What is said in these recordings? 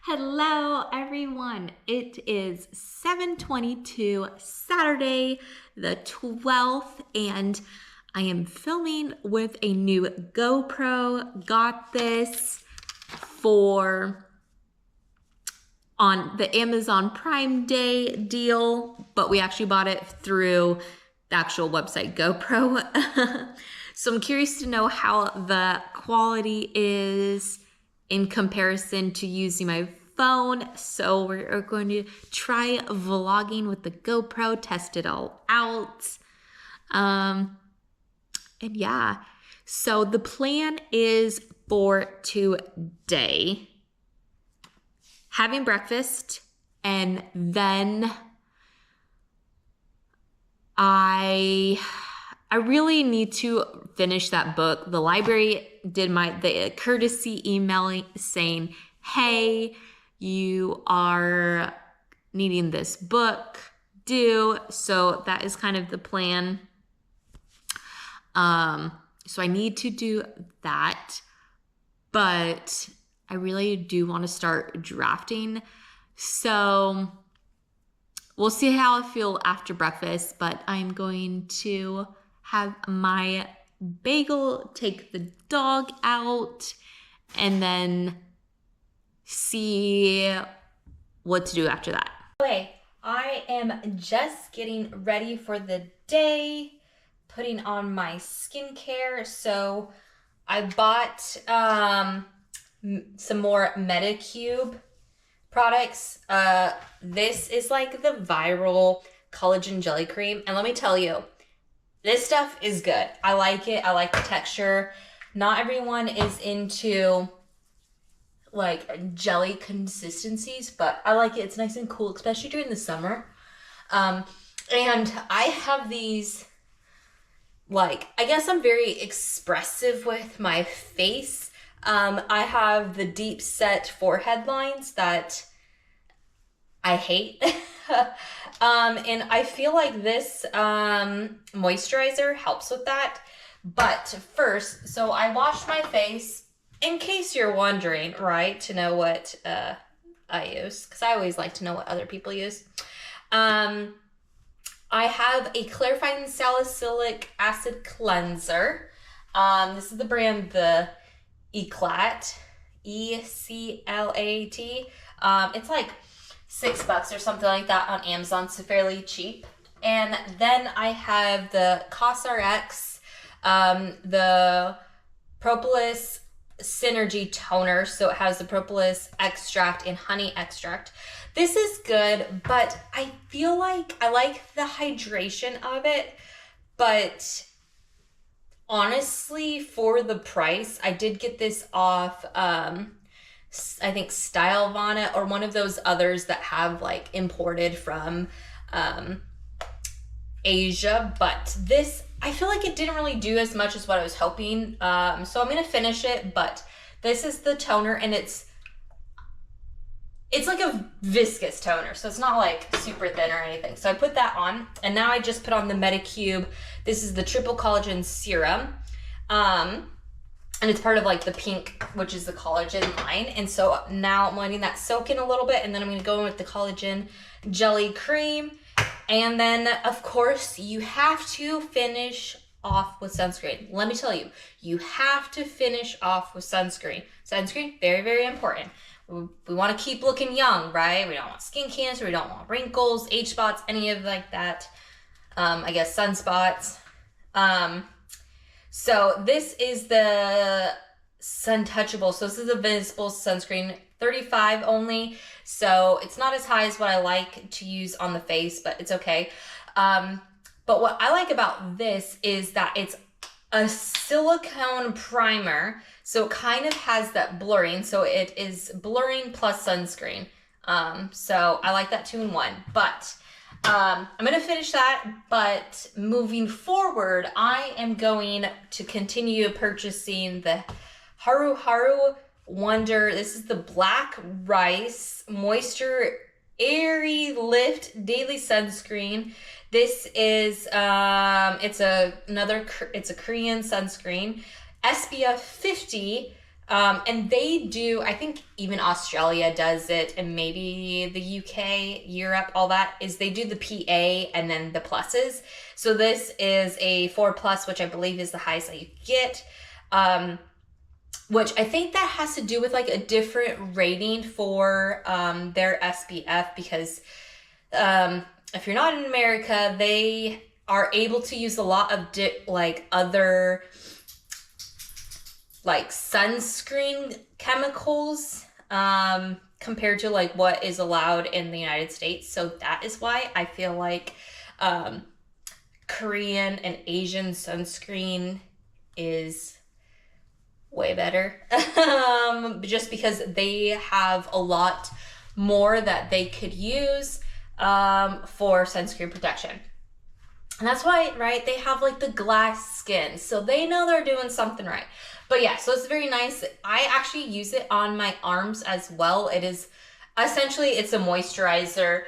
Hello everyone. It is 7:22 Saturday the 12th and I am filming with a new GoPro. Got this for on the Amazon Prime Day deal, but we actually bought it through the actual website GoPro. So I'm curious to know how the quality is in comparison to using my phone. So we're going to try vlogging with the GoPro, test it all out. And yeah, so the plan is for today, having breakfast, and then I really need to finish that book. The library did the courtesy emailing saying, hey, you are needing this book due. So that is kind of the plan. So I need to do that, but I really do want to start drafting. So we'll see how I feel after breakfast, but I'm going to have my bagel, take the dog out, and then see what to do after that. Okay, I am just getting ready for the day, putting on my skincare. So I bought some more Medicube products. This is like the viral collagen jelly cream, and let me tell you, this stuff is good. I like it. I like the texture. Not everyone is into like jelly consistencies, but I like it. It's nice and cool, especially during the summer. And I have these, like, I guess I'm very expressive with my face. I have the deep set forehead lines that I hate. And I feel like this moisturizer helps with that. But first, so I washed my face, in case you're wondering, right, to know what I use, because I always like to know what other people use. I have a clarifying salicylic acid cleanser. This is the brand, the Eclat, E-C-L-A-T. It's like $6 or something like that on Amazon, so fairly cheap. And then I have the CosRX, the Propolis Synergy Toner. So it has the propolis extract and honey extract. This is good, but I feel like I like the hydration of it, but honestly, for the price, I did get this off, I think Style Vana or one of those others that have like imported from Asia. But this, I feel like it didn't really do as much as what I was hoping. So I'm going to finish it, but this is the toner, and it's like a viscous toner. So it's not like super thin or anything. So I put that on, and now I just put on the Medicube. This is the triple collagen serum. And it's part of like the pink, which is the collagen line. And so now I'm letting that soak in a little bit, and then I'm going to go in with the collagen jelly cream. And then of course you have to finish off with sunscreen. Let me tell you, you have to finish off with sunscreen. Sunscreen, very, very important. We want to keep looking young, right? We don't want skin cancer. We don't want wrinkles, age spots, any of like that. I guess sunspots. So this is the Suntouchable. So this is a visible sunscreen, 35 only. So it's not as high as what I like to use on the face, but it's okay. But what I like about this is that it's a silicone primer. So it kind of has that blurring. So it is blurring plus sunscreen. So I like that 2-in-1, but I'm going to finish that, but moving forward, I am going to continue purchasing the Haru Haru Wonder. This is the Black Rice Moisture Airy Lift Daily Sunscreen. This is, it's a Korean sunscreen, SPF 50, And they do, I think even Australia does it, and maybe the UK, Europe, all that, is they do the PA and then the pluses. So this is a 4+, which I believe is the highest that you get. Which I think that has to do with like a different rating for their SPF, because if you're not in America, they are able to use a lot of like other like sunscreen chemicals compared to like what is allowed in the United States. So that is why I feel like Korean and Asian sunscreen is way better. Just because they have a lot more that they could use for sunscreen protection. And that's why, right, they have like the glass skin. So they know they're doing something right. But yeah, so it's very nice. I actually use it on my arms as well. It is essentially, it's a moisturizer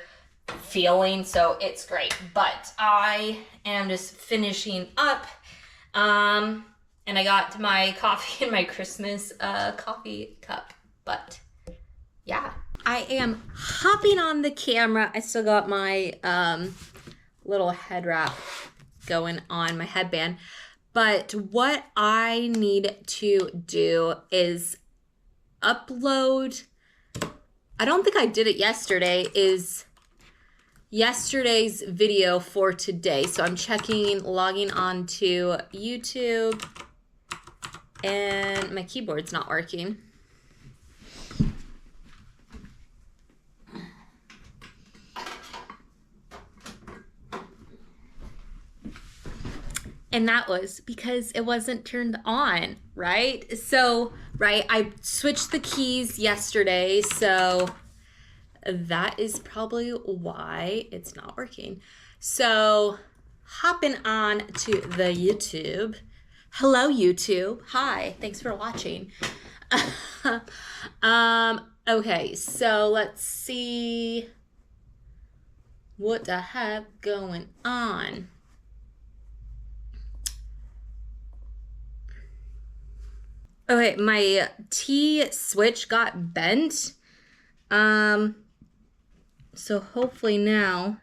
feeling, so it's great. But I am just finishing up. And I got my coffee in my Christmas coffee cup. But yeah, I am hopping on the camera. I still got my little head wrap going on, my headband. But what I need to do is upload, I don't think I did it yesterday, is yesterday's video for today. So I'm logging on to YouTube, and my keyboard's not working. And that was because it wasn't turned on, right? So, right, I switched the keys yesterday, so that is probably why it's not working. So, hopping on to the YouTube. Hello, YouTube. Hi, thanks for watching. Okay, so let's see what I have going on. Okay, my T switch got bent. So hopefully now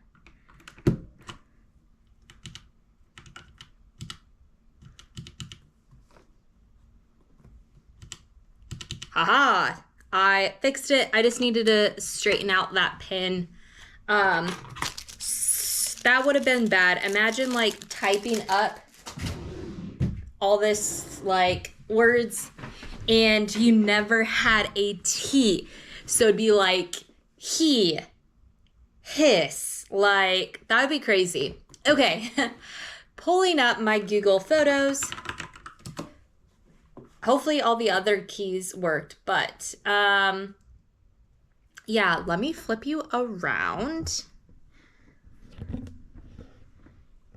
haha, I fixed it. I just needed to straighten out that pin. That would have been bad. Imagine like typing up all this like words and you never had a T. So it'd be like he, hiss, like that would be crazy. Okay, pulling up my Google Photos. Hopefully all the other keys worked, but yeah, let me flip you around.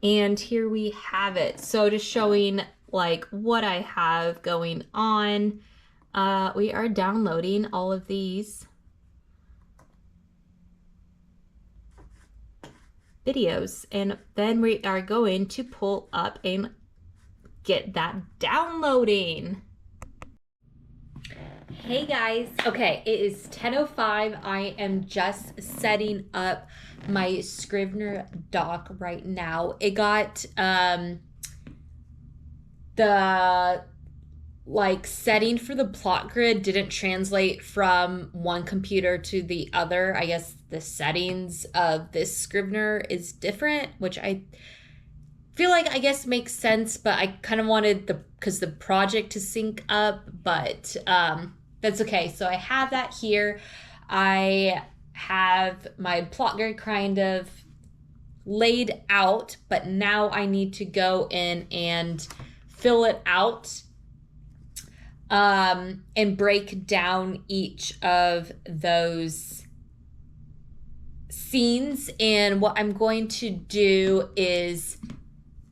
And here we have it. So just showing like what I have going on. We are downloading all of these videos, and then we are going to pull up and get that downloading. Hey guys, okay, it is 10:05. I am just setting up my Scrivener doc right now. It got the like setting for the plot grid didn't translate from one computer to the other. I guess the settings of this Scrivener is different, which I feel like I guess makes sense, but I kind of wanted the project to sync up, but that's okay. So I have that here. I have my plot grid kind of laid out, but now I need to go in and fill it out and break down each of those scenes. And what I'm going to do is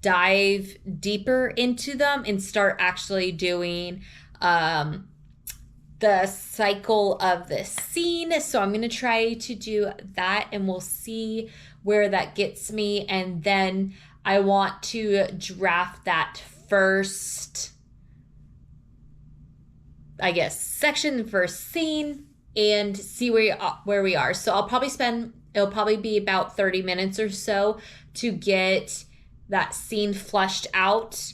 dive deeper into them and start actually doing the cycle of the scene. So I'm going to try to do that, and we'll see where that gets me. And then I want to draft that first I guess, section, the first scene, and see where we are. So it'll probably be about 30 minutes or so to get that scene flushed out,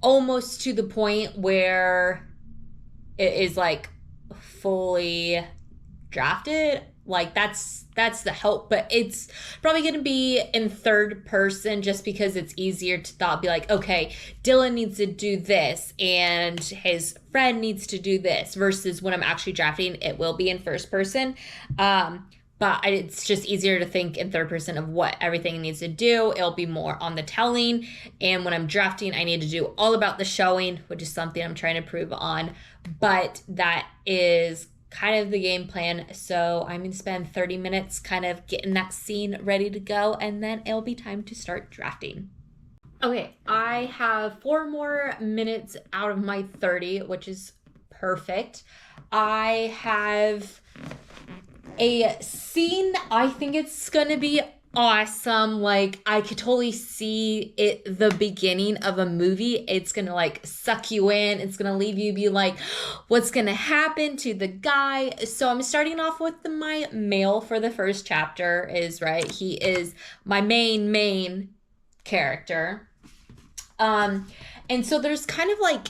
almost to the point where it is like fully drafted. Like that's the hope, but it's probably going to be in third person just because it's easier to be like, okay, Dylan needs to do this and his friend needs to do this, versus when I'm actually drafting, it will be in first person. But it's just easier to think in third person of what everything needs to do. It'll be more on the telling. And when I'm drafting, I need to do all about the showing, which is something I'm trying to prove on. But that is kind of the game plan. So I'm going to spend 30 minutes kind of getting that scene ready to go, and then it'll be time to start drafting. Okay, I have 4 more minutes out of my 30, which is perfect. I have a scene. I think it's gonna be awesome. Like, I could totally see it, the beginning of a movie. It's gonna like suck you in. It's gonna leave you be like, what's gonna happen to the guy? So I'm starting off with my male for the first chapter. He is my main character. And so there's kind of like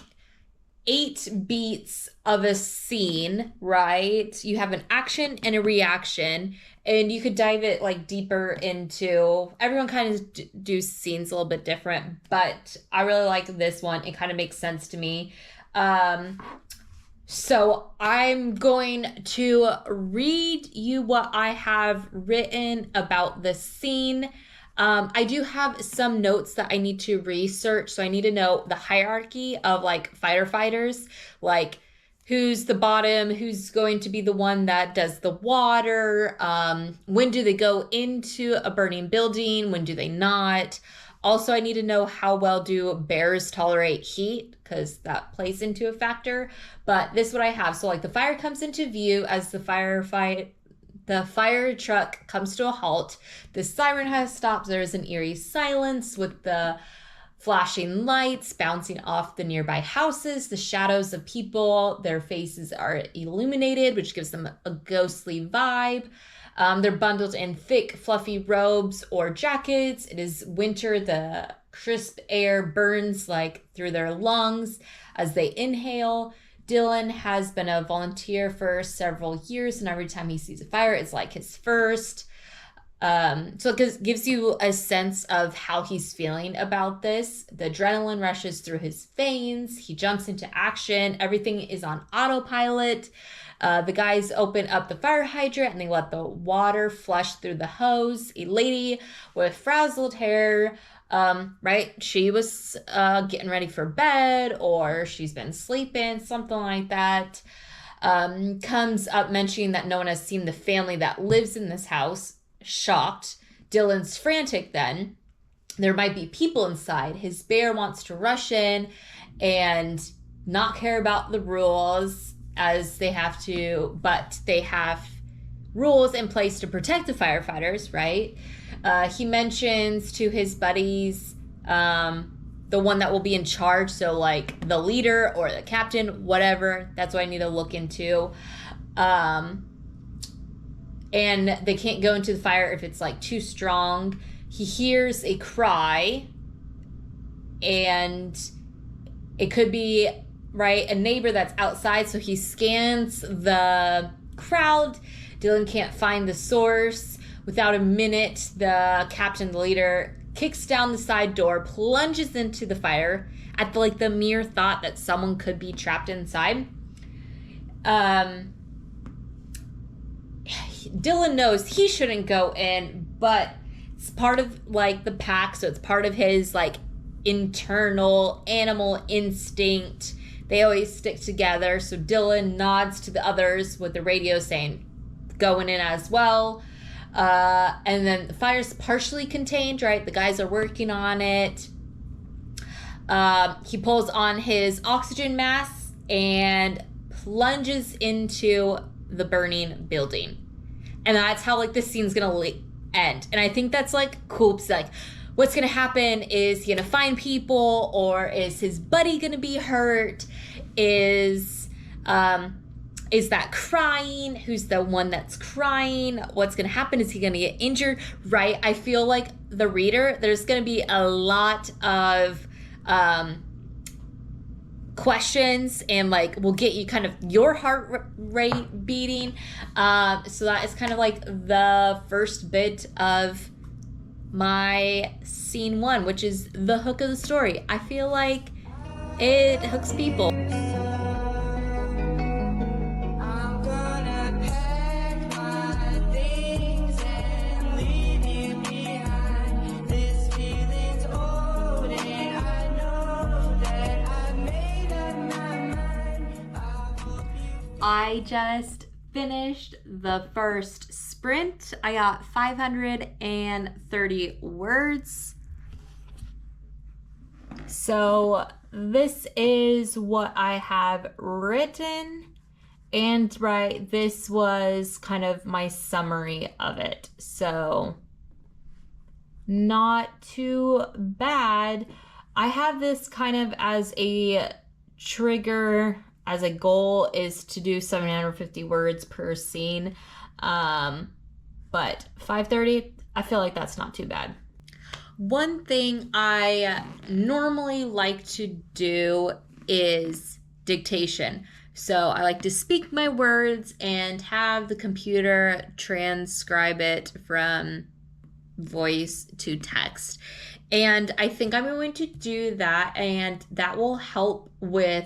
8 beats of a scene, right? You have an action and a reaction, and you could dive it like deeper into, everyone kind of do scenes a little bit different, but I really like this one. It kind of makes sense to me. So I'm going to read you what I have written about the scene. I do have some notes that I need to research. So I need to know the hierarchy of like firefighters, like who's the bottom, who's going to be the one that does the water, when do they go into a burning building, when do they not. Also, I need to know how well do bears tolerate heat, because that plays into a factor. But this is what I have. So like the fire comes into view as the fire truck comes to a halt. The siren has stopped. There's an eerie silence with the flashing lights bouncing off the nearby houses. The shadows of people, their faces are illuminated, which gives them a ghostly vibe. They're bundled in thick, fluffy robes or jackets. It is winter. The crisp air burns like through their lungs as they inhale. Dylan has been a volunteer for several years, and every time he sees a fire, it's like his first. So it gives you a sense of how he's feeling about this. The adrenaline rushes through his veins. He jumps into action. Everything is on autopilot. The guys open up the fire hydrant and they let the water flush through the hose. A lady with frazzled hair, right? She was getting ready for bed, or she's been sleeping, something like that. Comes up mentioning that no one has seen the family that lives in this house. Shocked. Dylan's frantic then. There might be people inside. His bear wants to rush in and not care about the rules, as they have to, but they have rules in place to protect the firefighters, right? He mentions to his buddies, the one that will be in charge, so like the leader or the captain, whatever. That's what I need to look into. And they can't go into the fire if it's like too strong. He hears a cry, and it could be, right, a neighbor that's outside. So he scans the crowd. Dylan can't find the source. Without a minute, the captain, the leader, kicks down the side door, plunges into the fire at the mere thought that someone could be trapped inside. Dylan knows he shouldn't go in, but it's part of like the pack, so it's part of his like internal animal instinct. They always stick together. So Dylan nods to the others with the radio saying, going in as well. And then the fire's partially contained, right? The guys are working on it. He pulls on his oxygen mask and plunges into the burning building. And that's how like this scene's gonna end. And I think that's like cool. It's like, what's gonna happen? Is he gonna find people, or is his buddy gonna be hurt? Is Is that crying? Who's the one that's crying? What's going to happen? Is he going to get injured? Right? I feel like the reader, there's going to be a lot of questions, and like will get you kind of your heart rate beating. So that is kind of like the first bit of my scene 1, which is the hook of the story. I feel like it hooks people. I just finished the first sprint. I got 530 words. So this is what I have written. And right, this was kind of my summary of it. So not too bad. I have this kind of as a trigger, as a goal is to do 750 words per scene. But 530, I feel like that's not too bad. One thing I normally like to do is dictation. So I like to speak my words and have the computer transcribe it from voice to text. And I think I'm going to do that, and that will help with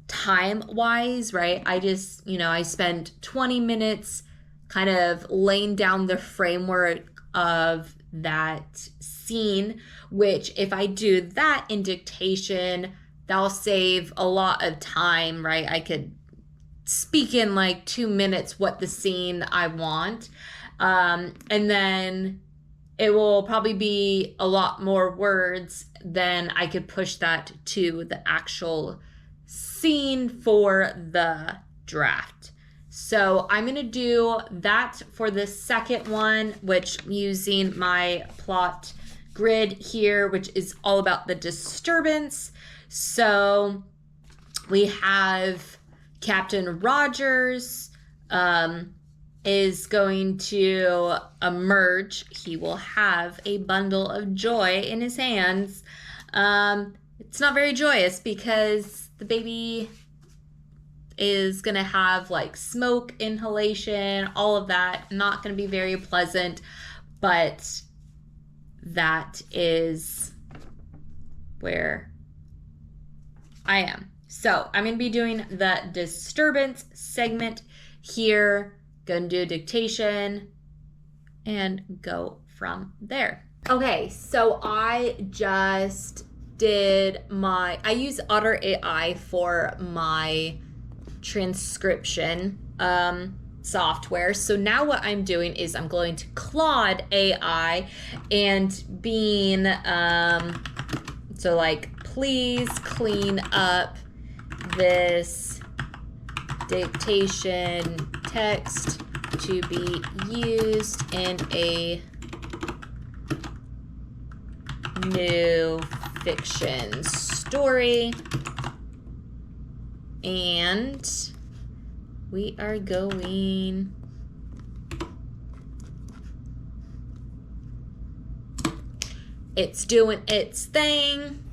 time-wise, right? I spend 20 minutes kind of laying down the framework of that scene, which if I do that in dictation, that'll save a lot of time, right? I could speak in like 2 minutes what the scene I want. And then it will probably be a lot more words than I could push that to the actual scene for the draft. So I'm going to do that for the second one, which using my plot grid here, which is all about the disturbance. So we have Captain Rogers is going to emerge. He will have a bundle of joy in his hands. It's not very joyous because the baby is going to have like smoke inhalation, all of that. Not going to be very pleasant, but that is where I am. So I'm going to be doing the disturbance segment here, going to do dictation and go from there. Okay, so I just did I use Otter AI for my transcription software. So now what I'm doing is I'm going to Claude AI and being so like, please clean up this dictation text to be used in a new fiction story. And we are going it's doing its thing.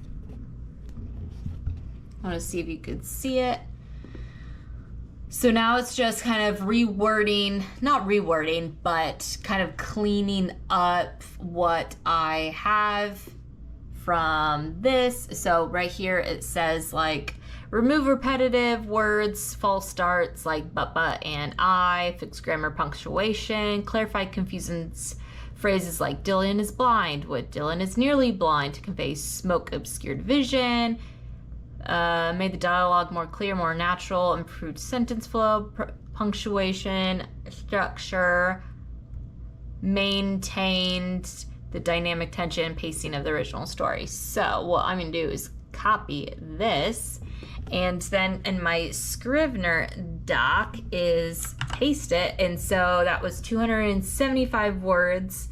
I want to see if you could see it. So now it's just kind of not rewording, but kind of cleaning up what I have from this. So right here it says like, remove repetitive words, false starts like but and I, fix grammar, punctuation, clarify confusing phrases like Dylan is blind with Dylan is nearly blind to convey smoke obscured vision. Made the dialogue more clear, more natural, improved sentence flow, punctuation, structure, maintained the dynamic tension and pacing of the original story. So what I'm going to do is copy this, and then in my Scrivener doc is paste it. And so that was 275 words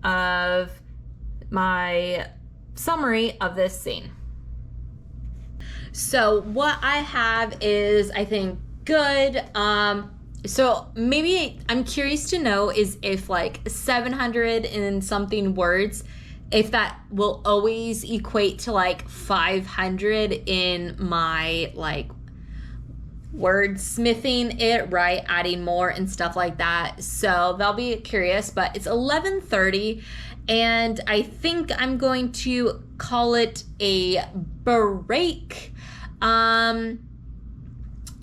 of my summary of this scene. So what I have is, I think, good. So maybe I'm curious to know is if like 700 and something words, if that will always equate to like 500 in my like wordsmithing it, right? Adding more and stuff like that. So that'll be curious, but it's 11:30 and I think I'm going to call it a break.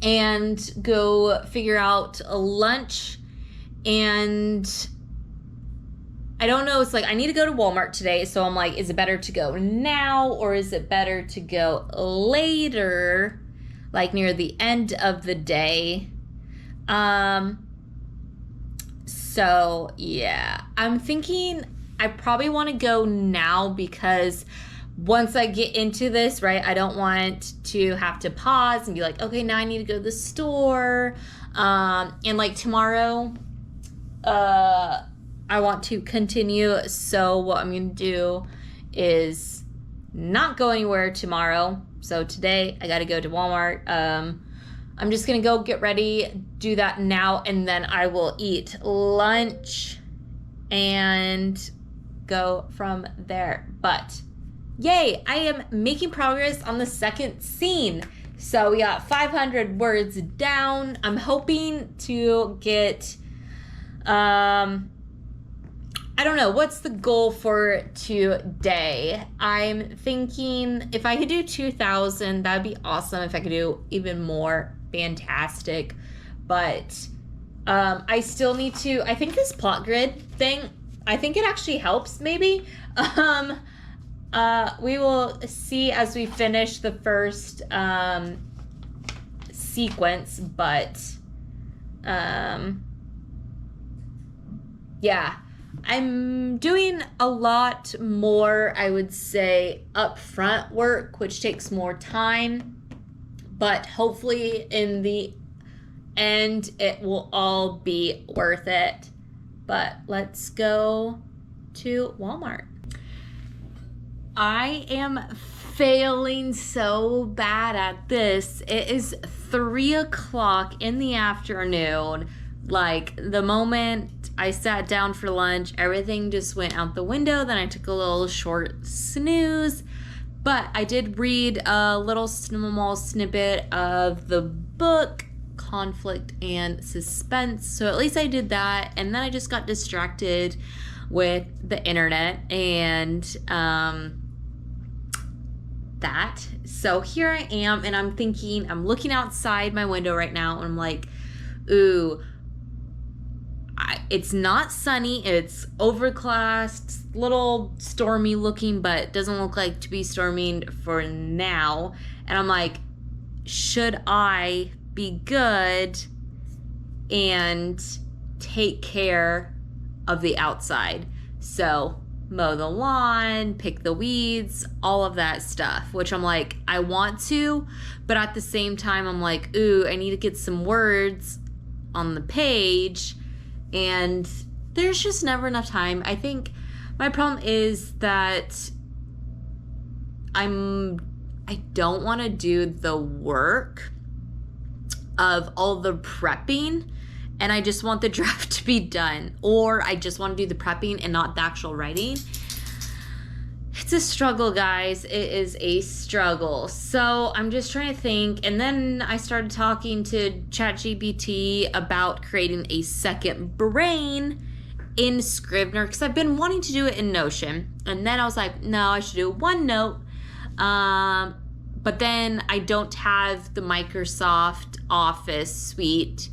And go figure out a lunch. And I don't know, it's like I need to go to Walmart today, so I'm like, is it better to go now or is it better to go later, like near the end of the day? So yeah, I'm thinking I probably want to go now because once I get into this, right, I don't want to have to pause and be like, okay, now I need to go to the store. And like tomorrow, I want to continue. So what I'm going to do is not go anywhere tomorrow. So today I got to go to Walmart. I'm just going to go get ready, do that now, and then I will eat lunch and go from there. But yay, I am making progress on the second scene. So we got 500 words down. I'm hoping to get, I don't know, what's the goal for today? I'm thinking if I could do 2,000, that'd be awesome. If I could do even more, fantastic. But I still need to, I think this plot grid thing, I think it actually helps maybe. We will see as we finish the first sequence, but yeah, I'm doing a lot more, I would say, upfront work, which takes more time, but hopefully in the end it will all be worth it. But let's go to Walmart. I am failing so bad at this. It is 3:00 in the afternoon. Like the moment I sat down for lunch, everything just went out the window. Then I took a little short snooze. But I did read a little small snippet of the book, Conflict and Suspense. So at least I did that. And then I just got distracted with the internet and that. So here I am, and I'm thinking, I'm looking outside my window right now, and I'm like, ooh, it's not sunny, it's overcast, little stormy looking, but doesn't look like to be storming for now. And I'm like, should I be good and take care of the outside? So mow the lawn, pick the weeds, all of that stuff, which I'm like, I want to, but at the same time, I'm like, ooh, I need to get some words on the page, and there's just never enough time. I think my problem is that I don't want to do the work of all the prepping, and I just want the draft to be done, or I just want to do the prepping and not the actual writing. It's a struggle, guys. It is a struggle. So I'm just trying to think, and then I started talking to ChatGPT about creating a second brain in Scrivener, because I've been wanting to do it in Notion, and then I was like, no, I should do OneNote. But then I don't have the Microsoft Office suite,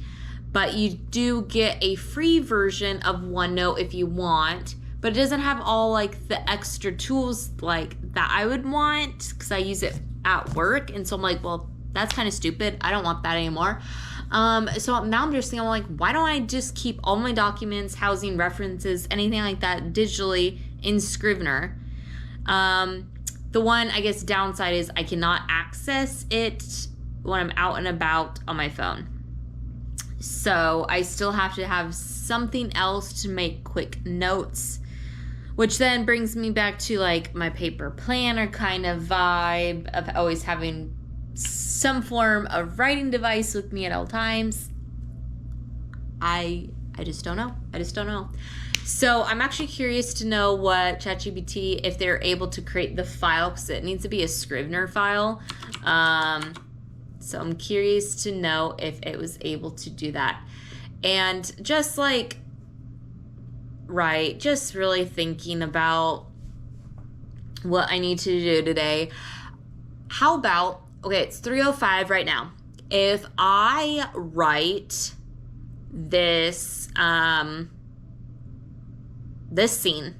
but you do get a free version of OneNote if you want, but it doesn't have all like the extra tools like that I would want, because I use it at work. And so I'm like, well, that's kind of stupid. I don't want that anymore. So now I'm just thinking, I'm like, why don't I just keep all my documents, housing, references, anything like that digitally in Scrivener? The one, I guess, downside is I cannot access it when I'm out and about on my phone. So I still have to have something else to make quick notes, which then brings me back to like my paper planner kind of vibe of always having some form of writing device with me at all times. I just don't know. I just don't know. So I'm actually curious to know what ChatGPT, if they're able to create the file, because it needs to be a Scrivener file. So I'm curious to know if it was able to do that. And just like, right, just really thinking about what I need to do today. How about, okay, it's 3:05 right now. If I write this, this scene,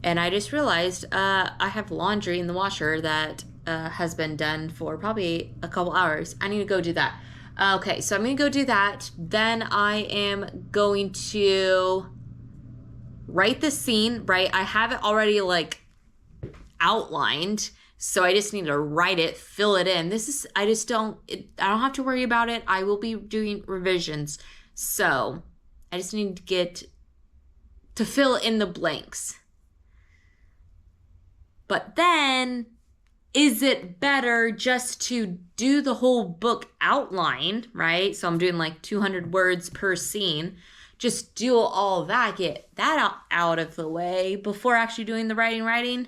and I just realized I have laundry in the washer that has been done for probably a couple hours. I need to go do that. Okay, so I'm going to go do that. Then I am going to write the scene, right? I have it already like outlined, so I just need to write it, fill it in. I don't have to worry about it. I will be doing revisions. So I just need to get to fill in the blanks. But then, is it better just to do the whole book outline, right? So I'm doing like 200 words per scene. Just do all that, get that out of the way before actually doing the writing.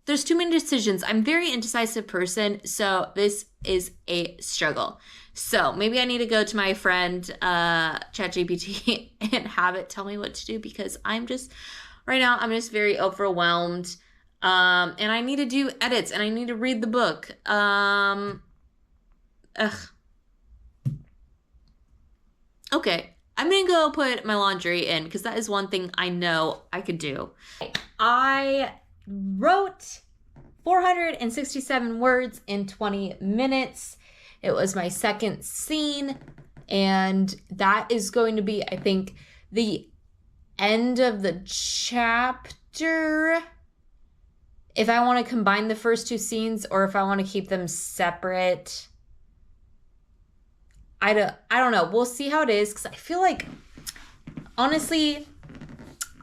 There's too many decisions. I'm a very indecisive person, so this is a struggle. So maybe I need to go to my friend ChatGPT and have it tell me what to do, because right now I'm just very overwhelmed. And I need to do edits and I need to read the book. Okay, I'm gonna go put my laundry in, because that is one thing I know I could do. I wrote 467 words in 20 minutes. It was my second scene, and that is going to be, I think, the end of the chapter. If I want to combine the first two scenes or if I want to keep them separate, I don't know. We'll see how it is, because I feel like, honestly,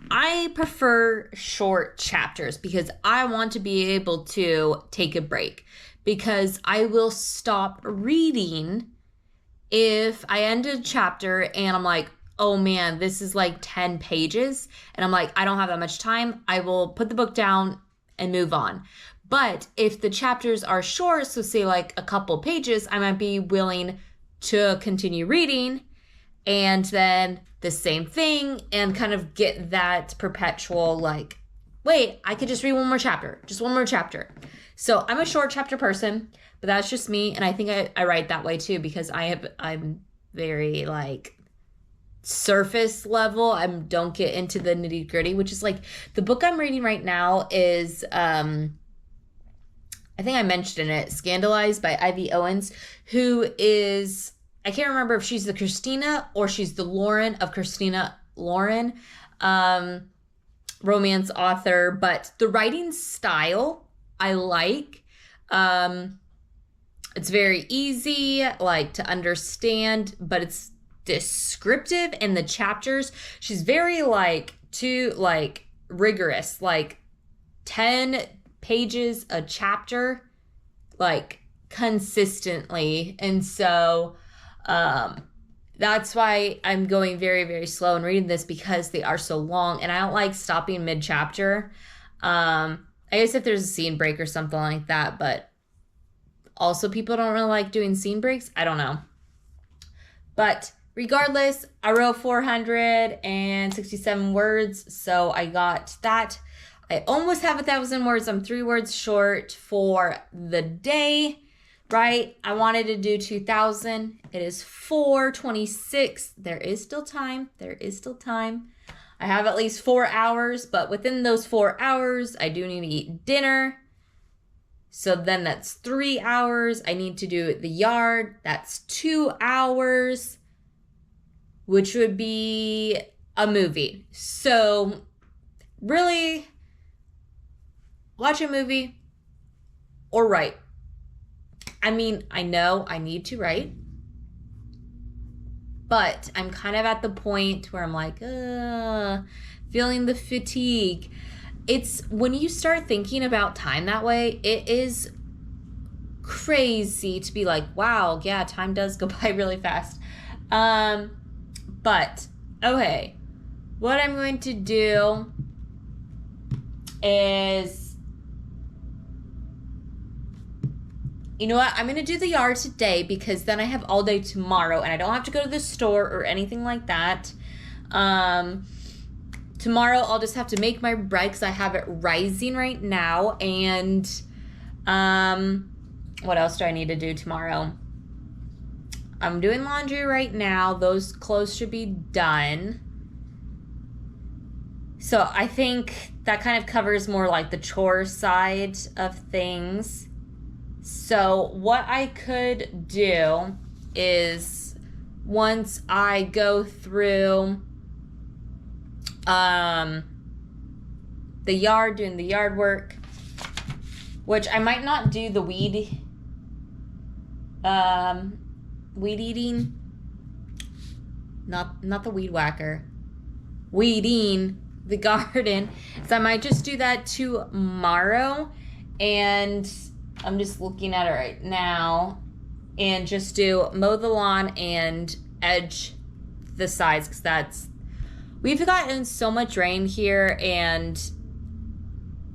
I prefer short chapters because I want to be able to take a break, because I will stop reading if I end a chapter and I'm like, oh man, this is like 10 pages. And I'm like, I don't have that much time. I will put the book down and move on. But if the chapters are short, so say like a couple pages, I might be willing to continue reading and then the same thing and kind of get that perpetual like, wait, I could just read one more chapter, just one more chapter. So I'm a short chapter person, but that's just me. And I think I write that way too, because I'm very like surface level. I don't get into the nitty gritty, which is like the book I'm reading right now is, I think I mentioned it, Scandalized by Ivy Owens, who is, I can't remember if she's the Christina or she's the Lauren of Christina Lauren, romance author, but the writing style I like. It's very easy, like, to understand, but it's descriptive in the chapters. She's very rigorous, like 10 pages a chapter, like consistently. And so that's why I'm going very, very slow in reading this, because they are so long and I don't like stopping mid-chapter. I guess if there's a scene break or something like that, but also people don't really like doing scene breaks. I don't know. But regardless, I wrote 467 words, so I got that. I almost have 1,000 words. I'm 3 words short for the day, right? I wanted to do 2,000. It is 4:26. There is still time. There is still time. I have at least 4 hours, but within those 4 hours, I do need to eat dinner. So then that's 3 hours. I need to do the yard. That's 2 hours, which would be a movie. So really, watch a movie or write. I mean, I know I need to write, but I'm kind of at the point where I'm like, feeling the fatigue. it's when you start thinking about time that way, it is crazy to be like, wow, yeah, time does go by really fast. But okay, what I'm going to do is, you know what, I'm going to do the yard today because then I have all day tomorrow and I don't have to go to the store or anything like that. Tomorrow I'll just have to make my bread because I have it rising right now. And what else do I need to do tomorrow? I'm doing laundry right now. Those clothes should be done. So I think that kind of covers more like the chore side of things. So what I could do is, once I go through the yard, doing the yard work, which I might not do the weed eating, not the weed whacker, weeding the garden. So I might just do that tomorrow, and I'm just looking at it right now, and just do mow the lawn and edge the sides, because we've gotten so much rain here, and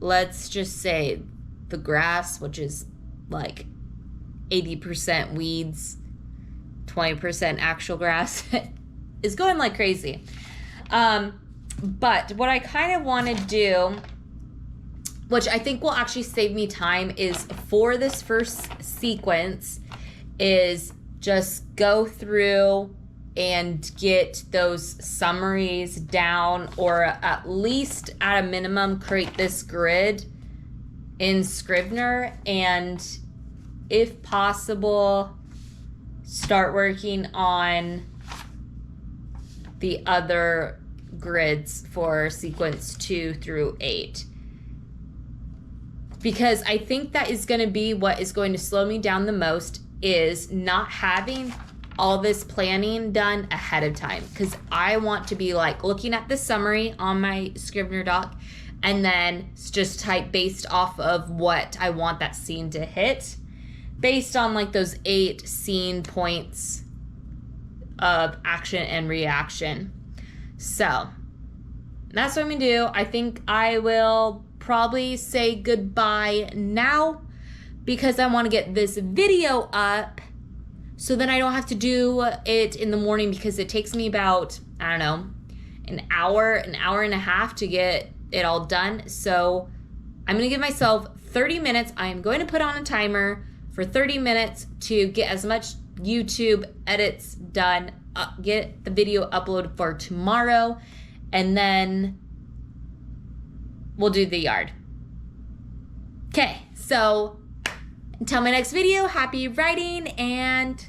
let's just say the grass, which is like 80% weeds, 20% actual grass, is going like crazy. But what I kind of want to do, which I think will actually save me time, is for this first sequence, is just go through and get those summaries down, or at least at a minimum create this grid in Scrivener, and if possible start working on the other grids for sequence 2 through 8, because I think that is going to be what is going to slow me down the most, is not having all this planning done ahead of time, because I want to be like looking at the summary on my Scrivener doc and then just type based off of what I want that scene to hit, based on like those 8 scene points of action and reaction. So that's what I'm gonna do. I think I will probably say goodbye now, because I want to get this video up so then I don't have to do it in the morning, because it takes me about, I don't know, an hour and a half to get it all done. So I'm going to give myself 30 minutes. I'm going to put on a timer for 30 minutes to get as much YouTube edits done, get the video uploaded for tomorrow, and then we'll do the yard. Okay, so until my next video, happy writing, and